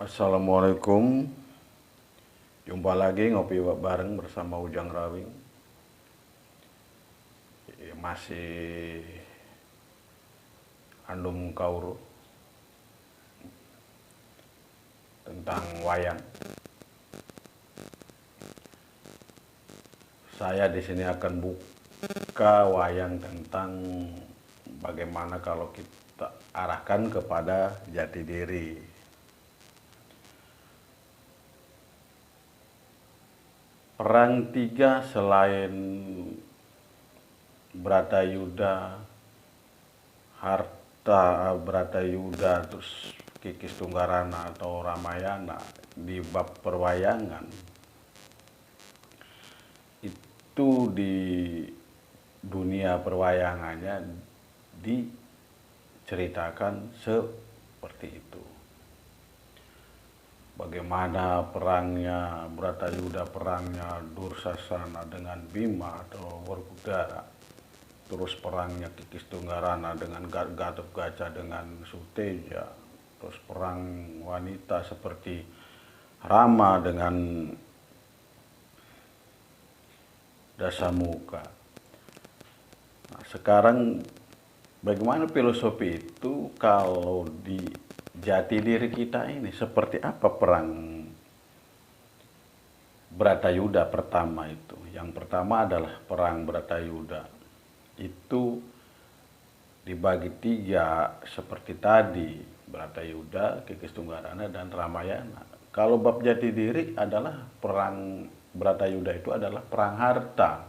Assalamualaikum. Jumpa lagi ngopi bareng bersama Ujang Rawing. Masih andum kauro tentang wayang. Saya di sini akan buka wayang tentang bagaimana kalau kita arahkan kepada jati diri. Perang tiga selain Bratayuda, Bratayuda, terus Kikis Tunggarana atau Ramayana di bab perwayangan itu di dunia perwayangannya diceritakan seperti itu. Bagaimana perangnya Bratayuda, perangnya Dursasana dengan Bima atau Werkudara, terus perangnya Kikis Tunggarana dengan Gatotkaca dengan Suteja, terus perang wanita seperti Rama dengan Dasamuka. Nah, sekarang bagaimana filosofi itu kalau di jati diri kita ini seperti apa perang Bratayuda pertama itu? Yang pertama adalah perang Bratayuda. Itu dibagi tiga seperti tadi, Bratayuda, Kikis Tunggarana, dan Ramayana. Kalau bab jati diri adalah perang Bratayuda itu adalah perang harta.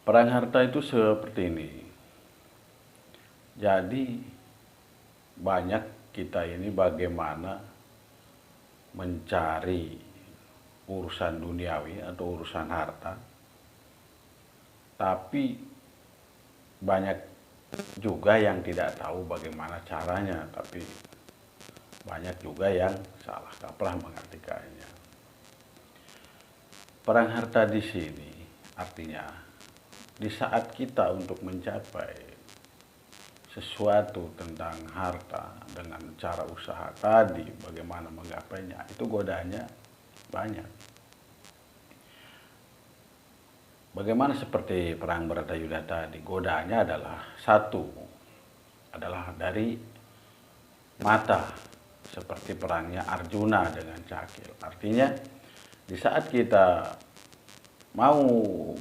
Perang harta itu seperti ini. Jadi banyak kita ini bagaimana mencari urusan duniawi atau urusan harta, tapi banyak juga yang tidak tahu bagaimana caranya, tapi banyak juga yang salah kaprah mengartikannya. Perang harta di sini artinya di saat kita untuk mencapai sesuatu tentang harta dengan cara usaha tadi, bagaimana menggapainya, itu godaannya banyak. Bagaimana seperti perang Bratayuda tadi, godaannya adalah satu, adalah dari mata, seperti perangnya Arjuna dengan Cakil. Artinya di saat kita mau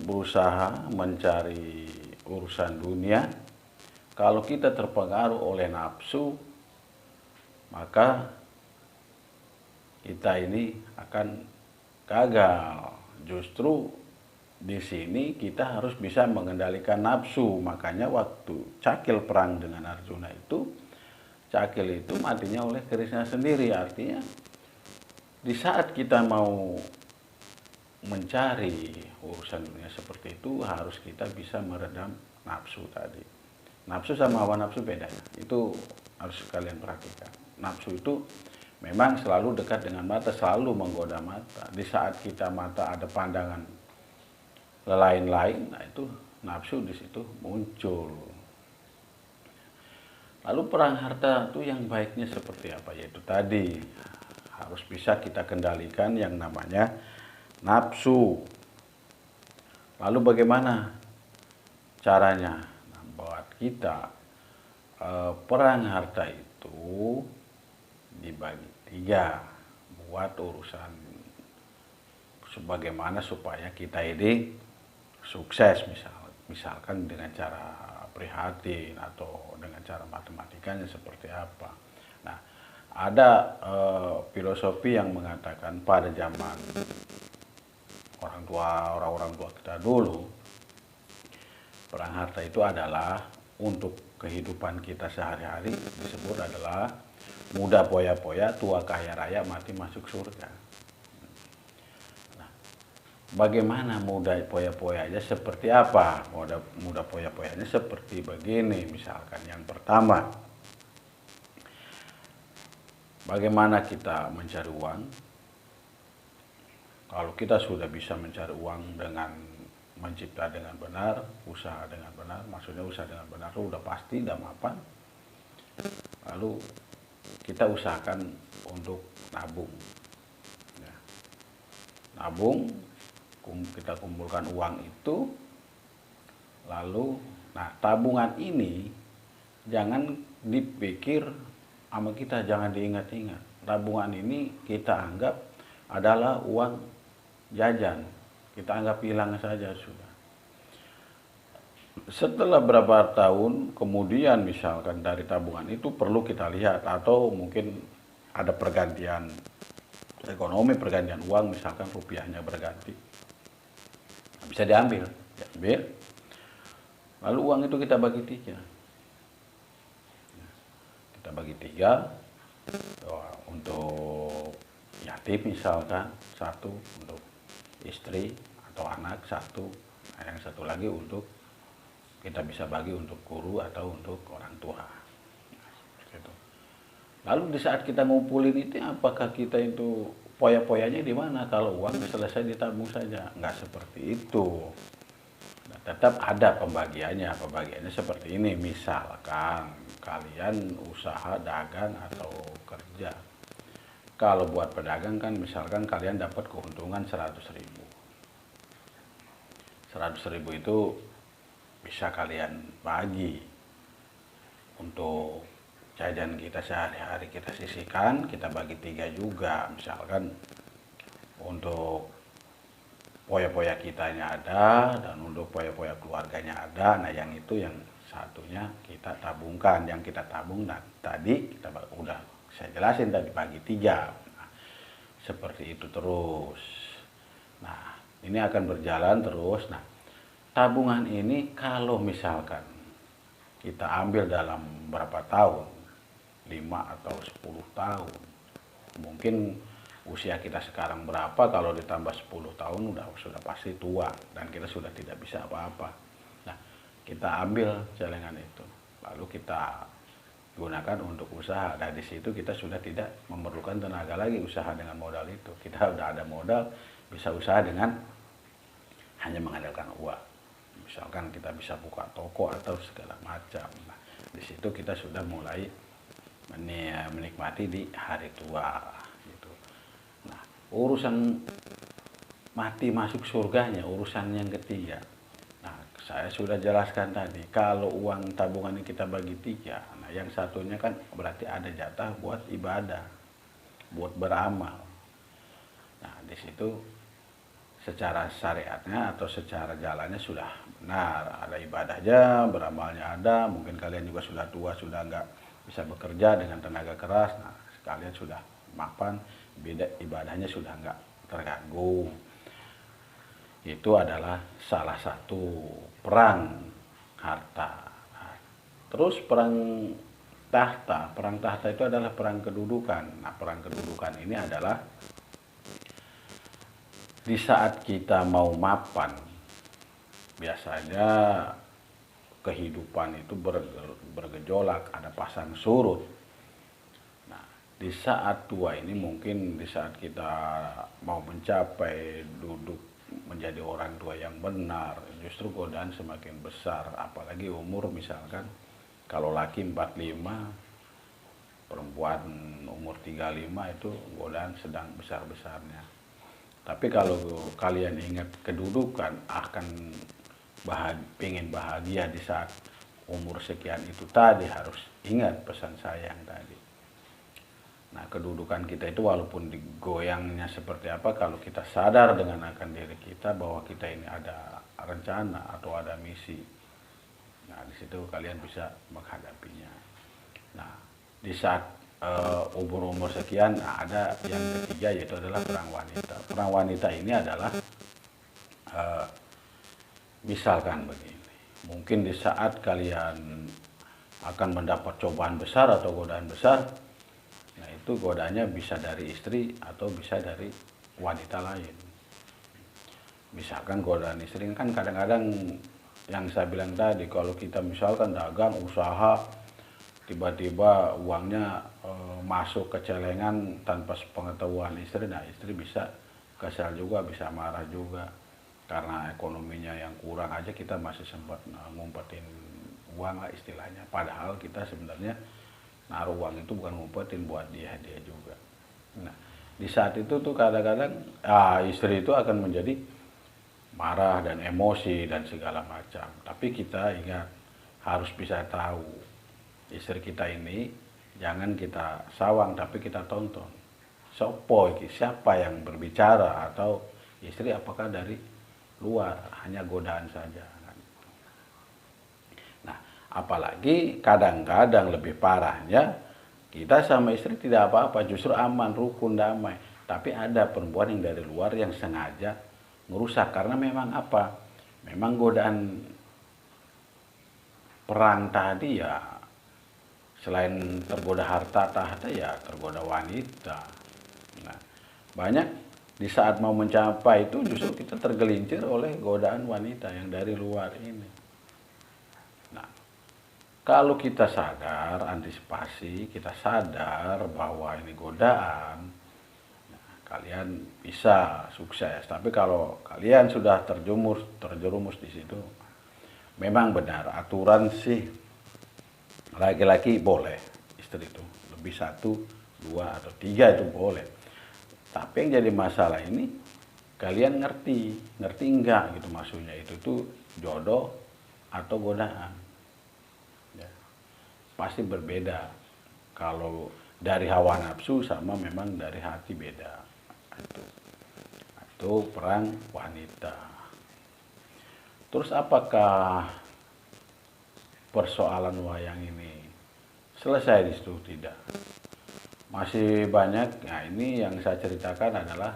berusaha mencari urusan dunia, kalau kita terpengaruh oleh nafsu, maka kita ini akan gagal. Justru di sini kita harus bisa mengendalikan nafsu. Makanya waktu Cakil perang dengan Arjuna itu, Cakil itu matinya oleh kerisnya sendiri. Artinya di saat kita mau mencari urusan dunia seperti itu, harus kita bisa meredam nafsu tadi. Nafsu sama hawa nafsu beda, itu harus kalian perhatikan. Nafsu itu memang selalu dekat dengan mata, selalu menggoda mata. Di saat kita mata ada pandangan lain-lain, nah itu nafsu di situ muncul. Lalu perang harta itu yang baiknya seperti apa? Yaitu tadi harus bisa kita kendalikan yang namanya nafsu. Lalu bagaimana caranya? Buat kita perang harta itu dibagi tiga buat urusan sebagaimana supaya kita ini sukses, misalkan dengan cara prihatin atau dengan cara matematikanya seperti apa. Nah, ada filosofi yang mengatakan pada zaman orang-orang tua kita dulu, perang harta itu adalah untuk kehidupan kita sehari-hari, disebut adalah muda poya-poya, tua kaya raya, mati masuk surga. Nah, bagaimana muda poya-poyanya seperti apa? Muda poya-poyanya seperti begini, misalkan yang pertama, bagaimana kita mencari uang? Kalau kita sudah bisa mencari uang dengan mencipta dengan benar, usaha dengan benar, maksudnya usaha dengan benar itu udah pasti, udah mapan. Lalu kita usahakan untuk nabung. Ya. Nabung, kita kumpulkan uang itu, lalu, nah tabungan ini jangan dipikir sama kita, jangan diingat-ingat. Tabungan ini kita anggap adalah uang jajan, kita anggap hilang saja sudah. Setelah berapa tahun kemudian misalkan dari tabungan itu perlu kita lihat, atau mungkin ada pergantian ekonomi, pergantian uang, misalkan rupiahnya berganti, bisa diambil, lalu uang itu kita bagi tiga. Kita bagi tiga, untuk yatim misalkan satu, untuk istri atau anak satu, yang satu lagi untuk kita bisa bagi untuk guru atau untuk orang tua. Lalu di saat kita ngumpulin itu, apakah kita itu poya-poyanya di mana? Kalau uang selesai ditabung saja, nggak seperti itu. Nah, tetap ada pembagiannya. Pembagiannya seperti ini, misalkan kalian usaha dagang atau kerja. Kalau buat pedagang kan misalkan kalian dapat keuntungan 100.000. 100.000 itu bisa kalian bagi untuk jajan kita sehari-hari, kita sisihkan, kita bagi tiga juga. Misalkan untuk poya-poya kitanya ada, dan untuk poya-poya keluarganya ada. Nah yang itu, yang satunya kita tabungkan. Yang kita tabung, nah tadi kita udah saya jelasin tadi, bagi tiga. Nah, seperti itu terus. Nah ini akan berjalan terus. Nah tabungan ini kalau misalkan kita ambil dalam berapa tahun, 5 atau 10 tahun, mungkin usia kita sekarang berapa, kalau ditambah 10 tahun sudah pasti tua dan kita sudah tidak bisa apa-apa. Nah kita ambil celengan itu, lalu kita gunakan untuk usaha. Nah di situ kita sudah tidak memerlukan tenaga lagi usaha dengan modal itu. Kita udah ada modal, bisa usaha dengan hanya mengandalkan uang. Misalkan kita bisa buka toko atau segala macam. Nah di situ kita sudah mulai menikmati di hari tua gitu. Nah urusan mati masuk surganya urusan yang ketiga. Nah saya sudah jelaskan tadi, kalau uang tabungan ini kita bagi tiga, nah yang satunya kan berarti ada jatah buat ibadah, buat beramal. Nah di situ secara syariatnya atau secara jalannya sudah benar, ada ibadahnya, beramalnya ada. Mungkin kalian juga sudah tua, sudah nggak bisa bekerja dengan tenaga keras. Nah kalian sudah mapan, ibadahnya sudah nggak terganggu. Itu adalah salah satu perang harta. Nah, terus perang tahta. Perang tahta itu adalah perang kedudukan. Nah perang kedudukan ini adalah di saat kita mau mapan, biasanya kehidupan itu bergejolak, ada pasang surut. Nah, di saat tua ini mungkin di saat kita mau mencapai duduk menjadi orang tua yang benar, justru godaan semakin besar. Apalagi umur, misalkan kalau laki 45, perempuan umur 35, itu godaan sedang besar-besarnya. Tapi kalau kalian ingat kedudukan, akan pengen bahagia di saat umur sekian itu tadi, harus ingat pesan saya yang tadi. Nah kedudukan kita itu walaupun digoyangnya seperti apa, kalau kita sadar dengan akan diri kita bahwa kita ini ada rencana atau ada misi, nah di situ kalian bisa menghadapinya. Nah di saat umur-umur sekian, nah, ada yang ketiga, yaitu adalah perang wanita. Perang wanita ini adalah misalkan begini, mungkin di saat kalian akan mendapat cobaan besar atau godaan besar, nah itu godaannya bisa dari istri atau bisa dari wanita lain. Misalkan godaan istri kan kadang-kadang yang saya bilang tadi, kalau kita misalkan dagang, usaha, tiba-tiba uangnya masuk ke celengan tanpa pengetahuan istri, nah istri bisa kesal juga, bisa marah juga. Karena ekonominya yang kurang aja kita masih sempat ngumpetin uang lah istilahnya. Padahal kita sebenarnya naruh uang itu bukan ngumpetin buat dia juga. Nah, di saat itu tuh kadang-kadang istri itu akan menjadi marah dan emosi dan segala macam. Tapi kita ingat, harus bisa tahu istri kita ini jangan kita sawang tapi kita tonton. Sopo iki, siapa yang berbicara, atau istri apakah dari luar, hanya godaan saja. Nah, apalagi kadang-kadang lebih parahnya, kita sama istri tidak apa-apa, justru aman, rukun, damai. Tapi ada perempuan yang dari luar yang sengaja merusak, karena memang apa? Memang godaan perang tadi ya, selain tergoda harta tahta ya tergoda wanita. Nah, banyak di saat mau mencapai itu justru kita tergelincir oleh godaan wanita yang dari luar ini. Nah, kalau kita sadar, antisipasi, kita sadar bahwa ini godaan, nah, kalian bisa sukses. Tapi kalau kalian sudah terjerumus di situ, memang benar aturan sih, laki-laki boleh, istri itu lebih 1, 2, atau 3 itu boleh. Tapi yang jadi masalah ini, kalian ngerti enggak gitu maksudnya, itu tuh jodoh atau godaan. Ya, pasti berbeda. Kalau dari hawa nafsu sama memang dari hati beda. Itu perang wanita. Terus apakah persoalan wayang ini selesai di situ? Tidak, masih banyak. Nah, ini yang saya ceritakan adalah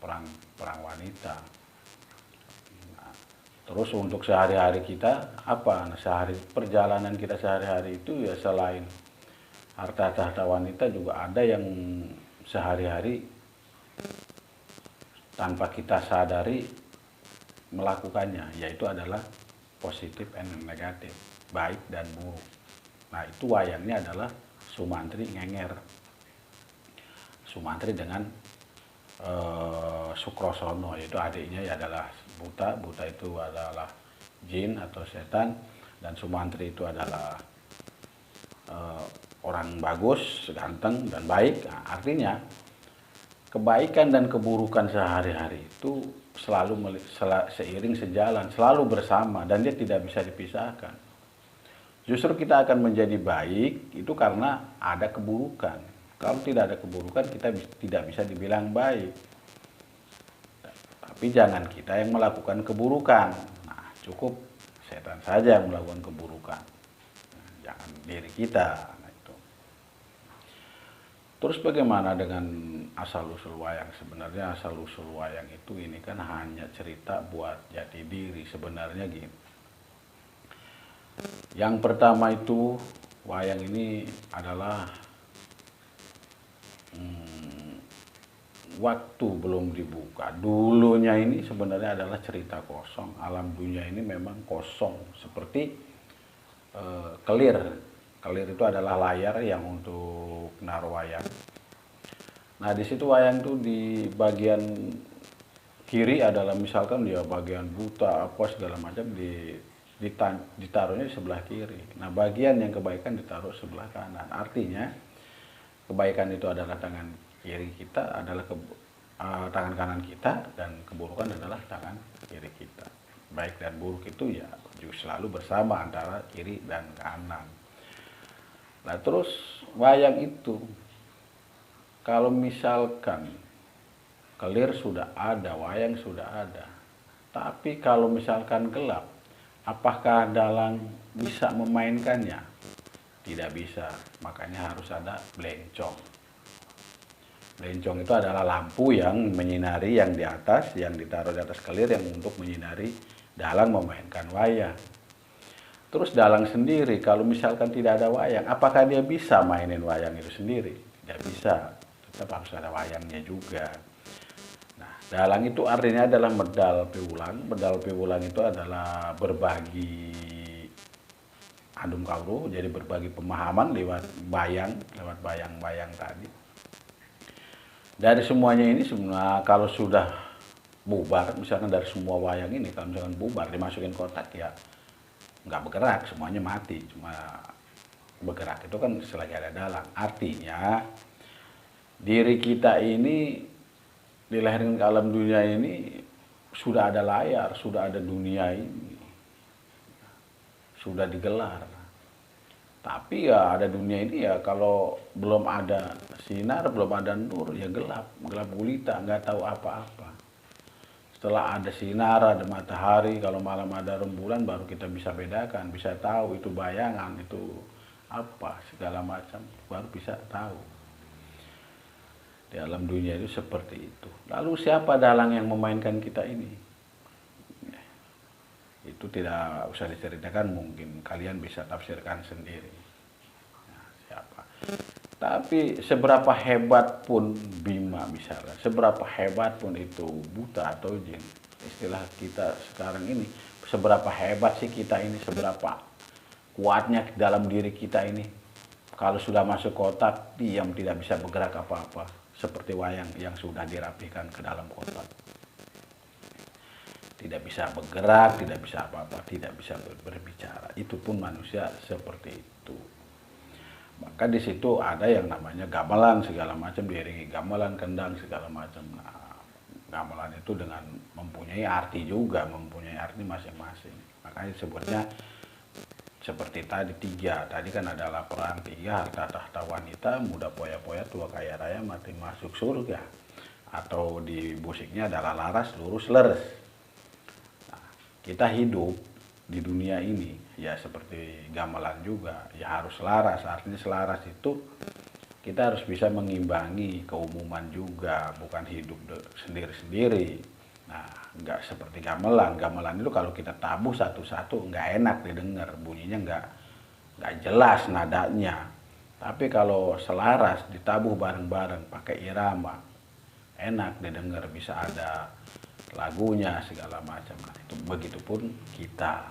perang wanita. Nah, terus untuk sehari-hari kita apa? Nah, perjalanan kita sehari-hari itu ya, selain harta tahta wanita juga ada yang sehari-hari tanpa kita sadari melakukannya, yaitu adalah positif dan negatif, baik dan buruk. Nah, itu wayangnya adalah Sumantri ngenger. Sumantri dengan Sukrosono, yaitu adiknya ya adalah Buta. Buta itu adalah jin atau setan, dan Sumantri itu adalah orang bagus, ganteng dan baik. Nah, artinya kebaikan dan keburukan sehari-hari itu selalu seiring sejalan, selalu bersama, dan dia tidak bisa dipisahkan. Justru kita akan menjadi baik itu karena ada keburukan. Kalau tidak ada keburukan, kita tidak bisa dibilang baik. Tapi jangan kita yang melakukan keburukan. Nah, cukup setan saja yang melakukan keburukan. Nah, jangan diri kita. Nah, itu. Terus bagaimana dengan asal-usul wayang? Sebenarnya asal-usul wayang itu ini kan hanya cerita buat jati diri. Sebenarnya gini. Yang pertama itu, wayang ini adalah waktu belum dibuka. Dulunya ini sebenarnya adalah cerita kosong. Alam dunia ini memang kosong. Seperti kelir. Kelir itu adalah layar yang untuk naruh wayang. Nah, di situ wayang itu di bagian kiri adalah misalkan dia bagian buta apa segala macam, ditaruhnya di sebelah kiri. Nah, bagian yang kebaikan ditaruh sebelah kanan. Artinya kebaikan itu adalah tangan kiri kita, adalah tangan kanan kita, dan keburukan adalah tangan kiri kita. Baik dan buruk itu ya juga selalu bersama antara kiri dan kanan. Nah, terus wayang itu, kalau misalkan kelir sudah ada, wayang sudah ada, tapi kalau misalkan gelap, apakah dalang bisa memainkannya? Tidak bisa, makanya harus ada blencong. Blencong itu adalah lampu yang menyinari yang di atas, yang ditaruh di atas kelir, yang untuk menyinari dalang memainkan wayang. Terus dalang sendiri, kalau misalkan tidak ada wayang, apakah dia bisa mainin wayang itu sendiri? Tidak bisa, tetap harus ada wayangnya juga. Nah, dalang itu artinya adalah medal piwulang. Medal piwulang itu adalah berbagi adum kawruh, jadi berbagi pemahaman lewat bayang-bayang tadi. Dari semuanya ini, semua kalau sudah bubar, misalkan dari semua wayang ini, kalau misalkan bubar dimasukin kotak ya nggak bergerak, semuanya mati, cuma bergerak itu kan selagi ada dalang. Artinya diri kita ini dilahirkan ke alam dunia ini sudah ada layar, sudah ada dunia ini, sudah digelar. Tapi ya ada dunia ini ya kalau belum ada sinar, belum ada nur, ya gelap, gelap gulita, nggak tahu apa-apa. Setelah ada sinar, ada matahari, kalau malam ada rembulan baru kita bisa bedakan, bisa tahu itu bayangan, itu apa, segala macam, baru bisa tahu. Di alam dunia itu seperti itu. Lalu siapa dalang yang memainkan kita ini? Itu tidak usah diceritakan, mungkin kalian bisa tafsirkan sendiri. Nah, siapa? Tapi seberapa hebat pun Bima misalnya, seberapa hebat pun itu buta atau jin, istilah kita sekarang ini, seberapa hebat sih kita ini, seberapa kuatnya dalam diri kita ini. Kalau sudah masuk kotak, diam, tidak bisa bergerak apa-apa, seperti wayang yang sudah dirapikan ke dalam kotak. Tidak bisa bergerak, tidak bisa apa-apa, tidak bisa berbicara. Itu pun manusia seperti itu. Maka di situ ada yang namanya gamelan segala macam, diiringi gamelan, kendang segala macam. Nah, gamelan itu dengan mempunyai arti juga, mempunyai arti masing-masing. Makanya disebutnya seperti tadi tiga. Tadi kan adalah perang tiga, harta tahta wanita, muda poya-poya, tua kaya raya, mati masuk surga. Atau di musiknya adalah laras, lurus, leres. Kita hidup di dunia ini ya seperti gamelan juga, ya harus selaras. Artinya selaras itu kita harus bisa mengimbangi keumuman juga, bukan hidup sendiri-sendiri. Nah, nggak seperti gamelan. Gamelan itu kalau kita tabuh satu-satu nggak enak didengar, bunyinya nggak jelas nadanya. Tapi kalau selaras ditabuh bareng-bareng pakai irama, enak didengar, bisa ada lagunya segala macam. Nah, itu begitupun kita.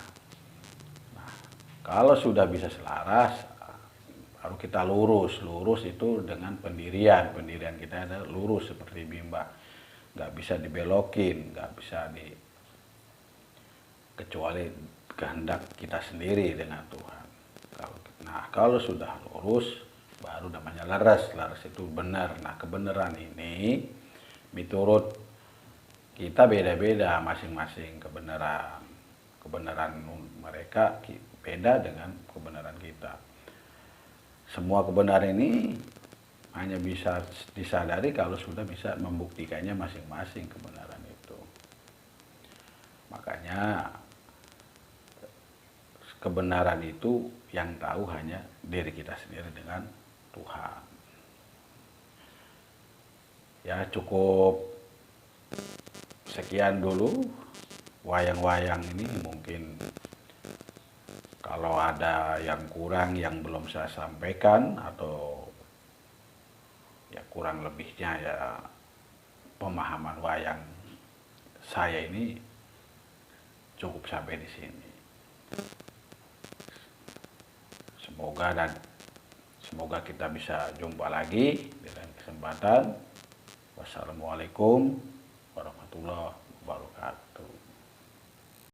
Nah, kalau sudah bisa selaras, baru kita lurus. Lurus itu dengan pendirian. Pendirian kita ada lurus seperti Bima. Nggak bisa dibelokin, nggak bisa kecuali kehendak kita sendiri dengan Tuhan. Nah, kalau sudah lurus, baru namanya laras. Laras itu benar. Nah, kebenaran ini menurut kita beda-beda masing-masing kebenaran. Kebenaran mereka beda dengan kebenaran kita. Semua kebenaran ini hanya bisa disadari kalau sudah bisa membuktikannya masing-masing kebenaran itu. Makanya kebenaran itu yang tahu hanya diri kita sendiri dengan Tuhan. Ya cukup sekian dulu wayang-wayang ini. Mungkin kalau ada yang kurang yang belum saya sampaikan atau ya kurang lebihnya ya pemahaman wayang saya ini cukup sampai di sini. Semoga kita bisa jumpa lagi di lain kesempatan. Wassalamualaikum warahmatullahi wabarakatuh.